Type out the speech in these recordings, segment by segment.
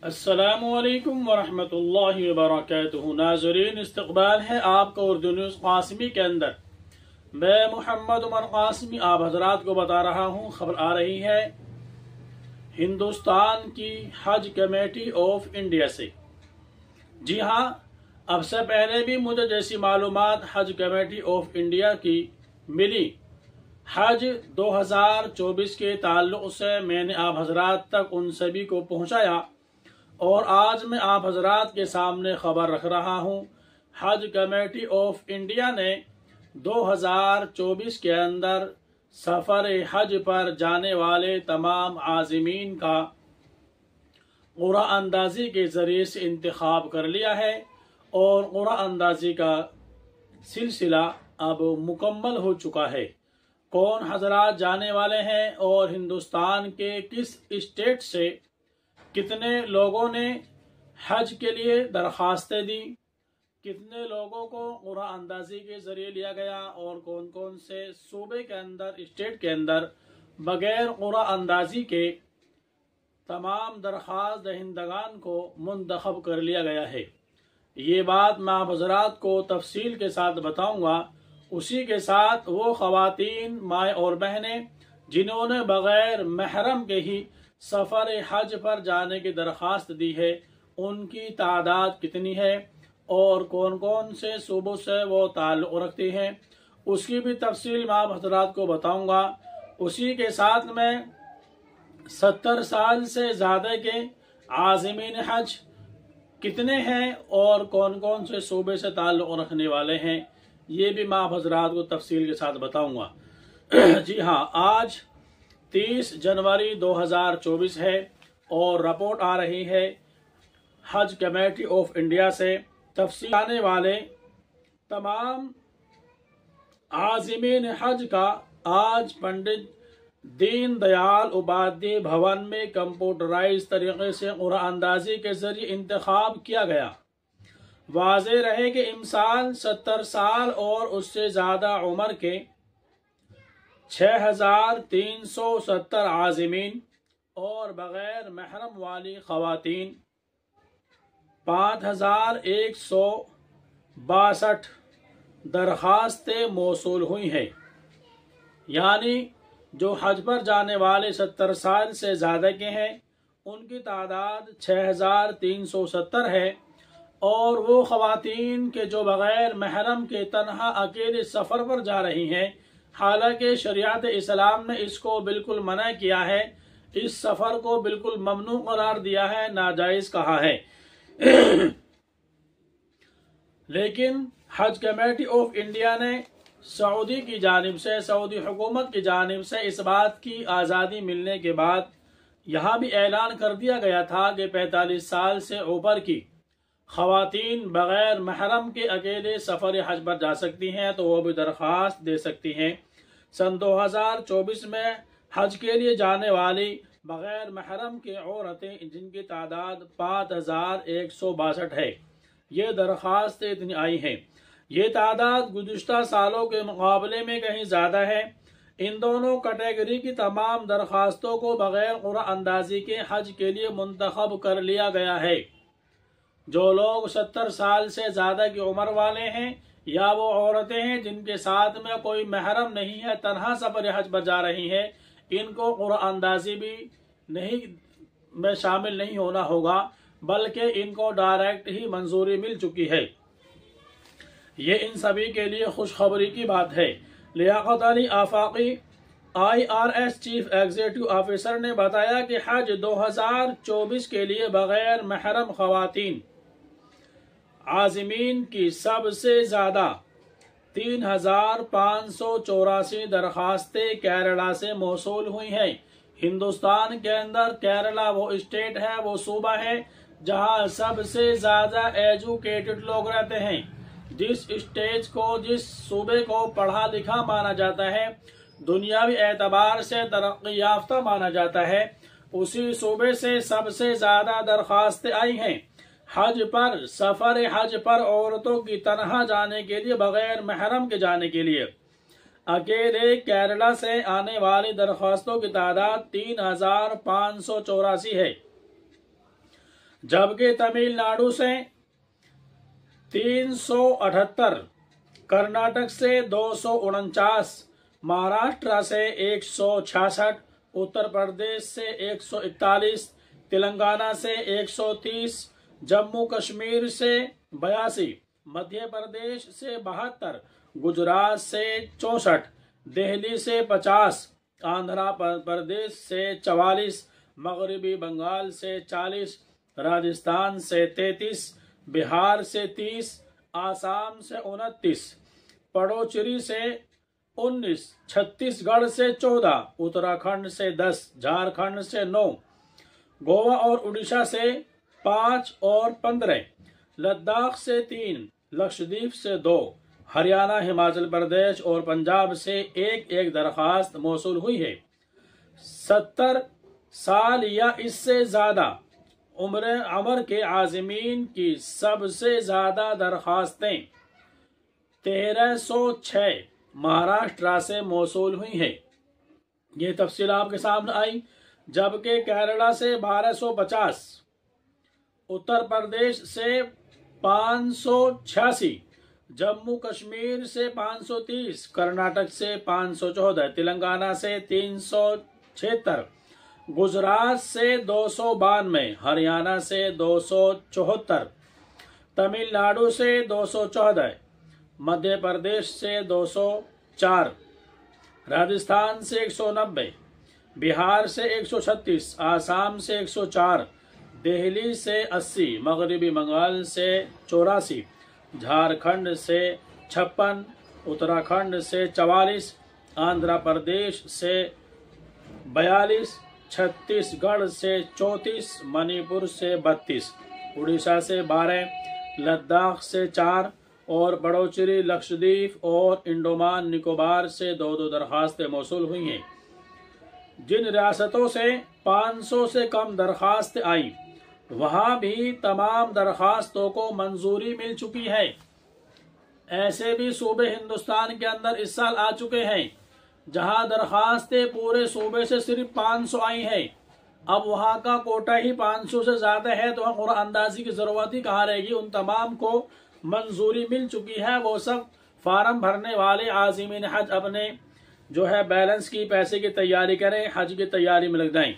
अस्सलामुअलैकुम वरहमतुल्लाहि वबरकातुहू। नाज़रीन, इस्तक़बाल है आपका उर्दू न्यूज़ क़ासमी के अंदर। मैं मोहम्मद उमर क़ासमी आप हजरात को बता रहा हूँ। खबर आ रही है हिंदुस्तान की हज कमेटी ऑफ इंडिया से। जी हाँ, अब से पहले भी मुझे जैसी मालूमात हज कमेटी ऑफ इंडिया की मिली, हज 2024 के ताल्लुक़ से मैंने आप हजरात तक उन सभी को पहुँचाया और आज मैं आप हजरात के सामने खबर रख रहा हूँ। हज कमेटी ऑफ इंडिया ने 2024 के अंदर सफ़र हज पर जाने वाले तमाम आज़मीन का क़ुरा अंदाज़ी के ज़रिए से इंतखाब कर लिया है और क़ुरा अंदाज़ी का सिलसिला अब मुकम्मल हो चुका है। कौन हजरात जाने वाले हैं और हिंदुस्तान के किस स्टेट से कितने लोगों ने हज के लिए दरख्वास्तें दी, कितने लोगों को क़ुरा अंदाज़ी के ज़रिए लिया गया और कौन कौन से सूबे के अंदर, स्टेट के अंदर बग़ैर क़ुरा अंदाज़ी के तमाम दरख्वास्त दहिंदगान को मुंतखब कर लिया गया है। ये बात मैं आप हज़रात को तफसील के साथ बताऊँगा। उसी के साथ वो ख़वातीन, माएँ और बहनें जिन्होंने बग़ैर महरम के ही सफ़र हज पर जाने की दरख्वास्त दी है, उनकी तादाद कितनी है और कौन कौन से सूबों से वो ताल्लुक़ रखती हैं, उसकी भी तफसील मैं आप हज़रात को बताऊँगा। उसी के साथ में 70 साल से ज़्यादा के आज़मीन हज कितने हैं और कौन कौन से सूबे से ताल्लुक़ रखने वाले हैं, ये भी मैं आप हज़रात को तफसील के साथ बताऊँगा। जी हाँ, आज 30 जनवरी 2024 है और रिपोर्ट आ रही है हज कमेटी ऑफ इंडिया से। तफसील आने वाले तमाम आज़मीन हज का आज पंडित दीन दयाल उपाध्याय भवन में कंप्यूटराइज तरीके से क़ुरा अंदाज़ी के ज़रिए इंतखाब किया गया। वाज़ेह रहे कि इंसान 70 साल और उससे ज़्यादा उम्र के 6370 आज़मीन और बग़ैर महरम वाली ख़वातीन 5162 दरख्वास्तें मौसूल हुई हैं। यानी जो हज पर जाने वाले 70 साल से ज़्यादा के हैं उनकी तादाद 6370 है और वो ख़वातीन के जो बग़ैर महरम के तन्हा अकेले सफ़र पर जा रही हैं, हालांकि शरीयत इस्लाम ने इसको बिल्कुल मना किया है, इस सफ़र को बिल्कुल ममनू करार दिया है, नाजायज़ कहा है। लेकिन हज कमेटी ऑफ इंडिया ने सऊदी की जानिब से, सऊदी हुकूमत की जानिब से इस बात की आज़ादी मिलने के बाद यहाँ भी ऐलान कर दिया गया था कि 45 साल से ऊपर की ख़वातीन बग़ैर महरम के अकेले सफ़र हज पर जा सकती हैं, तो वो भी दरख्वास्त दे सकती हैं। सन 2024 में हज के लिए जाने वाली बग़ैर महरम के औरतें जिनकी तादाद 5162 है, ये दरख्वास्तें इतनी आई हैं। ये तादाद गुज़िश्ता सालों के मुकाबले में कहीं ज़्यादा है। इन दोनों कैटेगरी की तमाम दरख्वास्तों को बग़ैर क़ुरा अंदाज़ी के हज के लिए मुंतखब कर लिया गया है। जो लोग 70 साल से ज़्यादा की उम्र वाले हैं या वो औरतें हैं जिनके साथ में कोई महरम नहीं है, तन्हा सफ़र हज पर जा रही हैं, इनको क़ुरा अंदाज़ी भी नहीं में शामिल नहीं होना होगा, बल्कि इनको डायरेक्ट ही मंजूरी मिल चुकी है। ये इन सभी के लिए खुशखबरी की बात है। Liaquat Ali Afaqi IRS chief executive officer ने बताया कि हज 2024 के लिए बग़ैर महरम ख़वातीन आज़मीन की सबसे ज़्यादा 3584 दरख्वास्तें केरला से मौसूल हुई हैं। हिंदुस्तान के अंदर केरला वो स्टेट है, वो सूबा है जहां सबसे ज़्यादा एजुकेटेड लोग रहते हैं। जिस स्टेज को, जिस सूबे को पढ़ा लिखा माना जाता है, दुनियावी एतबार से तरक्की याफ्ता माना जाता है, उसी सूबे से सबसे ज़्यादा दरख्वास्तें आई हैं। हज पर, सफ़र हज पर औरतों की तनहा जाने के लिए, बग़ैर महरम के जाने के लिए अकेले केरला से आने वाली दरख्वास्तों की तादाद 3584 है। जबकि तमिलनाडु से 378, कर्नाटक से 249, महाराष्ट्र से 166, उत्तर प्रदेश से 141, तेलंगाना से 130, जम्मू कश्मीर से 82, मध्य प्रदेश से 72, गुजरात से 64, दिल्ली से 50, आंध्र प्रदेश से 44, मगरबी बंगाल से 40, राजस्थान से 33, बिहार से 30, आसाम से 29, पडोचरी से 19, छत्तीसगढ़ से 14, उत्तराखंड से 10, झारखंड से 9, गोवा और उड़ीसा से 5 और 15, लद्दाख से 3, लक्षद्वीप से 2, हरियाणा, हिमाचल प्रदेश और पंजाब से एक एक दरखास्त मौसूल हुई है। 70 साल या इससे ज्यादा उम्र के आज़मीन की सबसे ज्यादा दरखास्तें 1306 महाराष्ट्र से मौसूल हुई है। ये तफसील आपके सामने आई। जबकि केरला से 1250, उत्तर प्रदेश से 586, जम्मू कश्मीर से 530, कर्नाटक से 514, तेलंगाना से 376, गुजरात से 292, हरियाणा से 274, तमिलनाडु से 214, मध्य प्रदेश से 204, राजस्थान से 190, बिहार से 136, आसाम से 104, दिल्ली से 80, मगरबी बंगाल से 84, झारखंड से 56, उत्तराखंड से 44, आंध्र प्रदेश से 42, छत्तीसगढ़ से 34, मणिपुर से 32, उड़ीसा से 12, लद्दाख से 4 और पडोचरी, लक्षद्वीप और अंडमान निकोबार से 2-2 दरखास्तें मौसूल हुई हैं। जिन रियासतों से 500 से कम दरखास्त आई, वहां भी तमाम दरखास्तों को मंजूरी मिल चुकी है। ऐसे भी सूबे हिंदुस्तान के अंदर इस साल आ चुके हैं जहां दरखास्तें पूरे सूबे से सिर्फ 500 आई हैं। अब वहां का कोटा ही 500 से ज्यादा है, तो कुरान अंदाजी की जरूरत ही कहाँ रहेगी। उन तमाम को मंजूरी मिल चुकी है। वो सब फार्म भरने वाले आज़मीन हज अपने जो है बैलेंस की पैसे की तैयारी करें, हज की तैयारी में लग जाएं।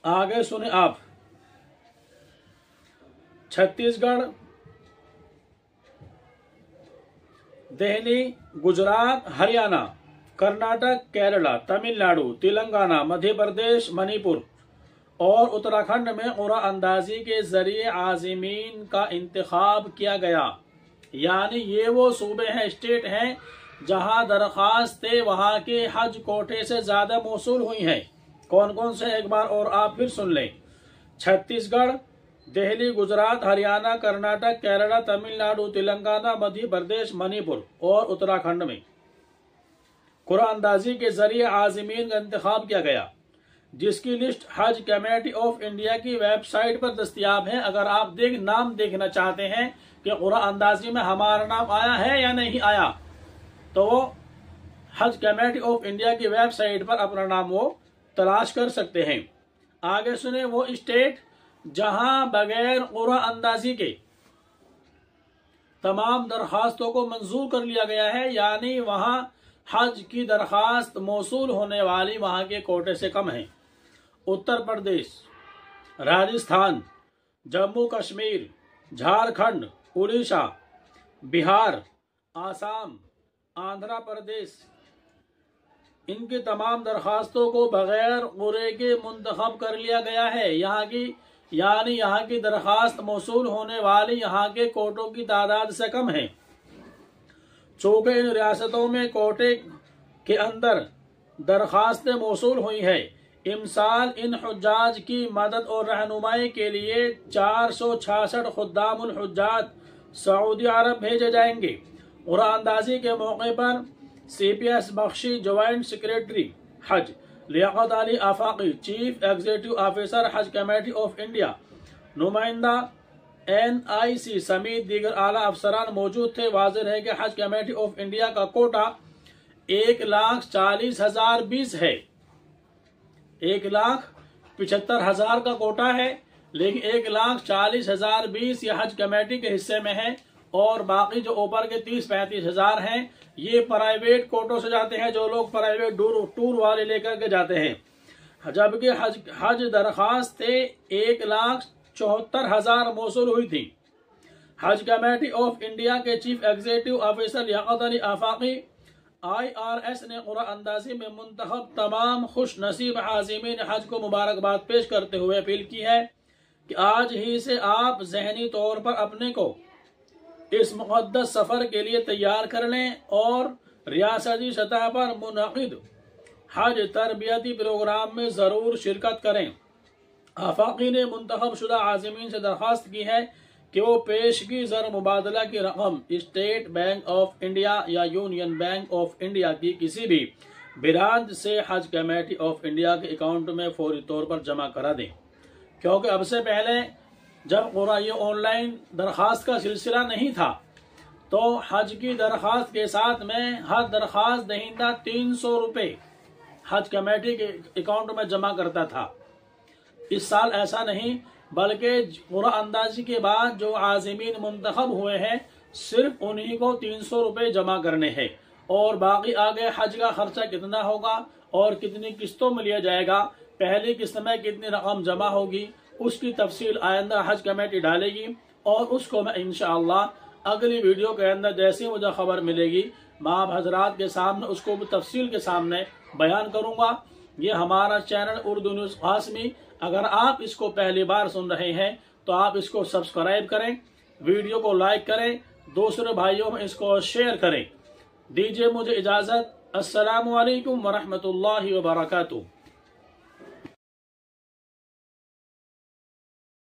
आगे सुने आप। छत्तीसगढ़, दिल्ली, गुजरात, हरियाणा, कर्नाटक, केरला, तमिलनाडु, तेलंगाना, मध्य प्रदेश, मणिपुर और उत्तराखंड में कुरान अंदाजी के जरिए आज़मीन का इंतखाब किया गया। यानी ये वो सूबे हैं, स्टेट हैं जहां दरखास्तें वहां के हज कोटे से ज्यादा मौसूल हुई हैं। कौन कौन से, एक बार और आप फिर सुन लें। छत्तीसगढ़, दिल्ली, गुजरात, हरियाणा, कर्नाटक, केरला, तमिलनाडु, तेलंगाना, मध्य प्रदेश, मणिपुर और उत्तराखंड में कुरान अंदाजी के जरिए आज़मीन का इंतखाब किया गया, जिसकी लिस्ट हज कमेटी ऑफ इंडिया की वेबसाइट पर दस्तयाब है। अगर आप नाम देखना चाहते हैं कि कुरान अंदाजी में हमारा नाम आया है या नहीं आया, तो वो हज कमेटी ऑफ इंडिया की वेबसाइट पर अपना नाम वो तलाश कर सकते हैं। आगे सुने। वो स्टेट जहां बगैर कुरान अंदाजी के तमाम दरखास्तों को मंजूर कर लिया गया है, यानी वहां हज की दरखास्त मौसूल होने वाली वहां के कोटे से कम है। उत्तर प्रदेश, राजस्थान, जम्मू कश्मीर, झारखंड, उड़ीसा, बिहार, आसाम, आंध्र प्रदेश, इनकी तमाम दरखास्तों को बगैर क़ुरे के मुंतखब कर लिया गया है। यहाँ की दरखास्त मौसूल होने वाली यहाँ के कोटों की तादाद से कम है। चूंकि इन रियासतों में कोटे के अंदर दरखास्तें मौसूल हुई है, इमसाल इन हुज्जाज की मदद और रहनुमाई के लिए 466 खुद्दामुल हुज्जात सऊदी अरब भेजे जाएंगे। कुरान अंदाजी के मौके पर CPS Bakshi, joint secretary Haj, Liaquat Ali Afaqi, chief executive officer Haj committee of India, नुमाइंदा NIC समेत दीगर आला अफसरान मौजूद थे। वाज़ेह है कि हज कमेटी ऑफ इंडिया का कोटा 1,40,020 है। 1,40,020 75,000 का कोटा है, लेकिन 1,40,020 ये हज कमेटी के हिस्से में है और बाकी जो ऊपर के 30-35 हजार हैं ये प्राइवेट कोटों से जाते हैं, जो लोग प्राइवेट टूर वाले लेकर के जाते हैं। जबकि हज दरखास्त 1,74,000 मौसूल हुई थी। हज कमेटी ऑफ इंडिया के chief executive officer Liaquat Ali Afaqi IRS ने कुरान अंदाजी में मुंतखब तमाम खुश नसीब आज़िमीन हज को मुबारकबाद पेश करते हुए अपील की है कि आज ही से आप जहनी तौर पर अपने को इस मुक़द्दस सफर के लिए तैयार कर लें और रियासती सतह पर मुनक़िद हज तरबियती प्रोग्राम में जरूर शिरकत करें। आफाकी ने मुंतखब शुदा आज़िमीन से दरख्वास्त की है कि वो पेशगी ज़र मुबादला की रकम स्टेट बैंक ऑफ इंडिया या यूनियन बैंक ऑफ इंडिया की किसी भी ब्रांच से हज कमेटी ऑफ इंडिया के अकाउंट में फौरी तौर पर जमा करा दें, क्योंकि अब से पहले जब ये ऑनलाइन दरख्वास्त का सिलसिला नहीं था तो हज की दरख्वास्त के साथ में हर दरख्वास्त दहिंदा 300 रुपये हज कमेटी के अकाउंट में जमा करता था। इस साल ऐसा नहीं, बल्कि कुरान अंदाजी के बाद जो आज़िमीन मुंतखब हुए हैं सिर्फ उन्हीं को 300 रुपये जमा करने हैं और बाकी आगे हज का खर्चा कितना होगा और कितनी किस्तों में लिया जाएगा, पहली किस्त में कितनी रकम जमा होगी, उसकी तफसील आइंदा हज कमेटी डालेगी और उसको मैं इंशाअल्लाह अगली वीडियो के अंदर जैसी मुझे खबर मिलेगी मैं आप हजरात के सामने उसको भी तफसील के सामने बयान करूंगा। ये हमारा चैनल उर्दू न्यूज़ क़ासमी, अगर आप इसको पहली बार सुन रहे हैं तो आप इसको सब्सक्राइब करें, वीडियो को लाइक करें, दूसरे भाइयों में इसको शेयर करें। दीजिए मुझे इजाज़त। अस्सलामु अलैकुम वरहमतुल्लाहि वबरकातुहू।